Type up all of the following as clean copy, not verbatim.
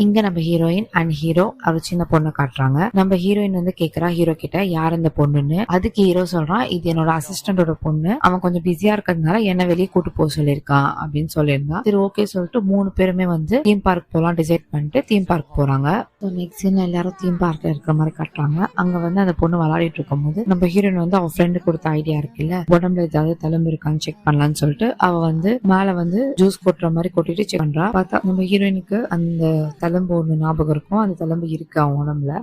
இங்க நம்ம heroine and hero அவ சின்ன பொண்ணை காட்டுறாங்க. நம்ம ஹீரோயின் வந்து கேக்குறா ஹீரோ கிட்ட யார் இந்த பொண்ணுன்னு. அதுக்கு ஹீரோ சொல்றான் இது என்னோட அசிஸ்டண்டோட பொண்ணு, அவன் கொஞ்சம் பிஸியா இருக்கிறதுனால என்ன வெளியே கூட்டு போக சொல்லியிருக்கான் அப்படின்னு சொல்லியிருந்தான். சரி ஓகே சொல்லிட்டு 3 பேருமே வந்து தீம் பார்க் போலாம் டிசைட் பண்ணிட்டு தீம் பார்க் போறாங்க. நெக்ஸ்ட் சீன் எல்லாரும் தீம் பார்க்ல இருக்கிற மாதிரி காட்டுறாங்க. அங்க வந்து அந்த பொண்ணு விளையாடிட்டு இருக்கும் போது நம்ம ஹீரோயின் வந்து அவ ஃப்ரெண்டு கொடுத்த ஐடியா இருக்குல்ல, உடம்புல ஏதாவது தழும்பு இருக்கான்னு செக் பண்ணலாம்னு சொல்லிட்டு அவ வந்து மேல வந்து ஜூஸ் கொட்டுற மாதிரி கொட்டிட்டு செக் பண்றா. பார்த்தா நம்ம ஹீரோயினுக்கு அந்த தழும்பு ஒண்ணு ஞாபகம் இருக்கும், அந்த தழும்பு இருக்கு அவன் உடம்புல.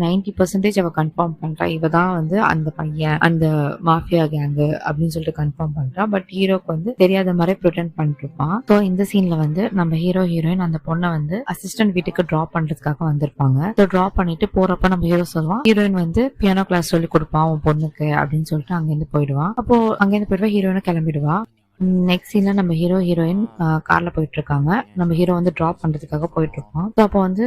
90% அவ கன்ஃபார்ம் பண்றா இவதான் வந்து அந்த பையன், அந்த மாஃபியா கேங்கு அப்படின்னு சொல்லிட்டு கன்ஃபார்ம் பண்றா. பட் ஹீரோக்கு வந்து தெரியாத மாதிரி ப்ரிட்டெண்ட் பண்ணிட்டு இருப்பான். ஸோ இந்த சீன்ல வந்து நம்ம ஹீரோயின் அந்த பொண்ணை வந்து அசிஸ்டன்ட் வீட்டுக்கு டிராப் பண்றதுக்காக வந்திருப்பாங்க. ஸோ டிராப் பண்ணிட்டு போறப்ப நம்ம ஹீரோ சொல்லுவான் ஹீரோயின் வந்து பியானோ கிளாஸ் சொல்லி கொடுப்பான் உன் பொண்ணுக்கு அப்படின்னு சொல்லிட்டு அங்கிருந்து போயிடுவான். அப்போ அங்கிருந்து போயிடுவா, ஹீரோயினை கிளம்பிடுவா. நெக்ஸ்ட் சீன்ல நம்ம ஹீரோயின் கார்ல போயிட்டு இருக்காங்க. நம்ம ஹீரோ வந்து டிராப் பண்றதுக்காக போயிட்டு இருக்கோம். அப்போ வந்து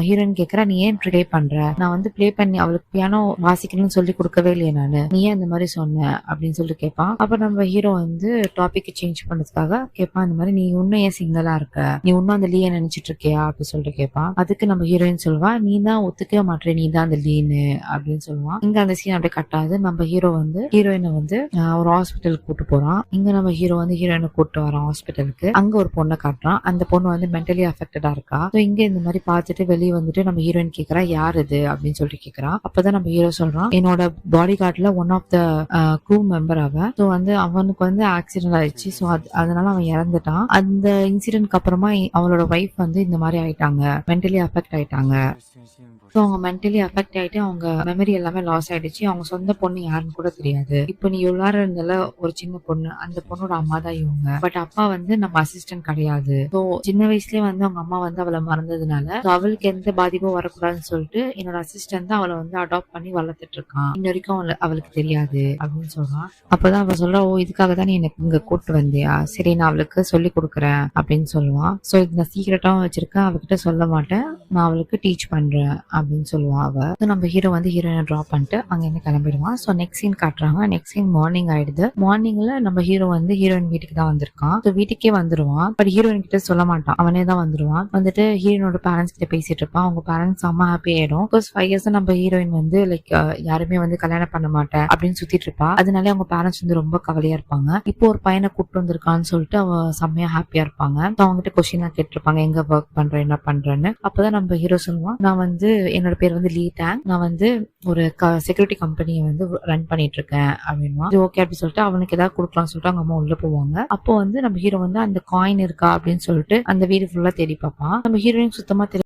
ஹீரோயின் கேக்குறா நீ ஏன் ப்ளே பண்ற, நான் வந்து ப்ளே பண்ணி அவளுக்கு பியானோ வாசிக்கணும்னு சொல்லி கொடுக்கவே இல்லையே நானு, நீ ஏன் இந்த மாதிரி சொன்ன அப்படின்னு சொல்லிட்டு கேட்பான். அப்ப நம்ம ஹீரோ வந்து டாபிக் சேஞ்ச் பண்றதுக்காக கேட்பான் இந்த மாதிரி நீ இன்னும் ஏன் சிங்கிளா இருக்க, நீ இன்னும் அந்த லீய நினைச்சிட்டு இருக்கியா அப்படின்னு சொல்லிட்டு கேட்பான். அதுக்கு நம்ம ஹீரோயின் சொல்லுவா நீ தான் ஒத்துக்கவே மாட்டே, நீ தான் அந்த லீனு அப்படின்னு சொல்லுவான். இங்க அந்த சீன் அப்படியே கட்டாது. நம்ம ஹீரோ வந்து ஹீரோயினை வந்து ஒரு ஹாஸ்பிட்டலுக்கு கூட்டு போறான். இங்க நம்ம ஹீரோ வந்து ஹீரோயினை கூட்டு வரான் ஹாஸ்பிட்டலுக்கு. அங்க ஒரு பொண்ணை காட்டுறான். அந்த பொண்ணு வந்து மென்டலி அஃபெக்டடா இருக்கா. இங்க இந்த மாதிரி பார்த்துட்டு வெளியே வந்துட்டு நம்ம ஹீரோயின் கேக்குறா யார் இது அப்படின்னு சொல்லிட்டு கேக்குறா. அப்பதான் நம்ம ஹீரோ சொல்றான் என்னோட பாடி கார்ட்ல one of the crew member அவன். ஸோ வந்து அவனுக்கு வந்து ஆக்சிடென்ட் ஆயிடுச்சு. ஸோ அதனால அவன் இறந்துட்டான். அந்த இன்சிடென்ட்க்கு அப்புறமா அவளோட ஒய்ஃப் வந்து இந்த மாதிரி ஆயிட்டாங்க, மென்டலி அஃபெக்ட் ஆயிட்டாங்க. ஸோ அவங்க மென்டலி அஃபெக்ட் ஆயிட்டு அவங்க மெமரி எல்லாமே லாஸ் ஆயிடுச்சு. அவங்க சொந்த பொண்ணு யாருன்னு கூட தெரியாது. இப்போ நீ எல்லாரும் இருந்தால ஒரு சின்ன பொண்ணு, அந்த பொண்ணோட அம்மா தான் இவங்க. பட் அப்பா வந்து நம்ம அசிஸ்டன்ட் கிடையாது. ஸோ சின்ன வயசுலயே வந்து அவங்க அம்மா வந்து அவளை மறந்ததுனால அவளுக்கு எந்த பாதிப்பும் வரக்கூடாதுன்னு சொல்லிட்டு என்னோட அசிஸ்டன்ட் தான் அவளை வந்து அடாப்ட் பண்ணி வளர்த்துட்டு இருக்கான். இன்ன வரைக்கும் அவளுக்கு தெரியாது அப்படின்னு சொல்றான். அப்பதான் அவ சொல்றா ஓ இதுக்காக தான் நீ எனக்கு இங்க கூட்டு வந்தியா, சரி நான் அவளுக்கு சொல்லி கொடுக்குறேன் அப்படின்னு சொல்லுவான். ஸோ இது நான் சீக்கிரட்டாவும் வச்சிருக்கேன், அவகிட்ட சொல்ல மாட்டேன், நான் அவளுக்கு டீச் பண்றேன் அப்படின்னு சொல்லுவா அவ. நம்ம ஹீரோ வந்து ஹீரோயினை டிராப் பண்ணிட்டு அங்க இருந்து கிளம்பிடுவான். ஸோ நெக்ஸ்ட் சீன் காட்டுறாங்க. நெக்ஸ்ட் சீன் மார்னிங் ஆயிடுது. மார்னிங்ல நம்ம ஹீரோ வந்து ஹீரோயின் வீட்டுக்கு தான் வந்திருக்கான். ஸோ வீட்டுக்கே வந்துருவான். பட் ஹீரோயின் கிட்ட சொல்ல மாட்டான், அவனே தான் வந்துருவான். வந்துட்டு ஹீரோயினோட பேரண்ட்ஸ் கிட்ட பேசிட்டு இருப்பான். அவங்க பேரண்ட்ஸ் செம்ம ஹாப்பி ஆயிடும். பிகாஸ் 5 இயர்ஸ் நம்ம ஹீரோயின் வந்து லைக் யாருமே வந்து கல்யாணம் பண்ண மாட்டேன் அப்படின்னு சுத்திட்டு இருப்பா. அதனாலே அவங்க பேரண்ட்ஸ் வந்து ரொம்ப கவலையா இருப்பாங்க. இப்போ ஒரு பையனை கூப்பிட்டு வந்திருக்கான்னு சொல்லிட்டு அவ செம்மையா ஹாப்பியா இருப்பாங்க. அவங்க கிட்ட கொஸ்டின் கேட்டிருப்பாங்க எங்க ஒர்க் பண்ற என்ன பண்றேன்னு. அப்பதான் நம்ம ஹீரோ சொல்லுவான் நான் வந்து என்னோட பேர் வந்து லீ டேங், நான் வந்து ஒரு செக்யூரிட்டி கம்பெனியை வந்து ரன் பண்ணிட்டு இருக்கேன் அப்படின்னா ஓகே அப்படின்னு சொல்லிட்டு அவனுக்கு ஏதாவது கொடுக்கலாம்னு சொல்லிட்டு அவங்க அம்மா உள்ள போவாங்க. அப்போ வந்து நம்ம ஹீரோ வந்து அந்த காயின் இருக்கா அப்படின்னு சொல்லிட்டு அந்த வீடு ஃபுல்லா தேடி பார்ப்பான். நம்ம ஹீரோயின் சுத்தமா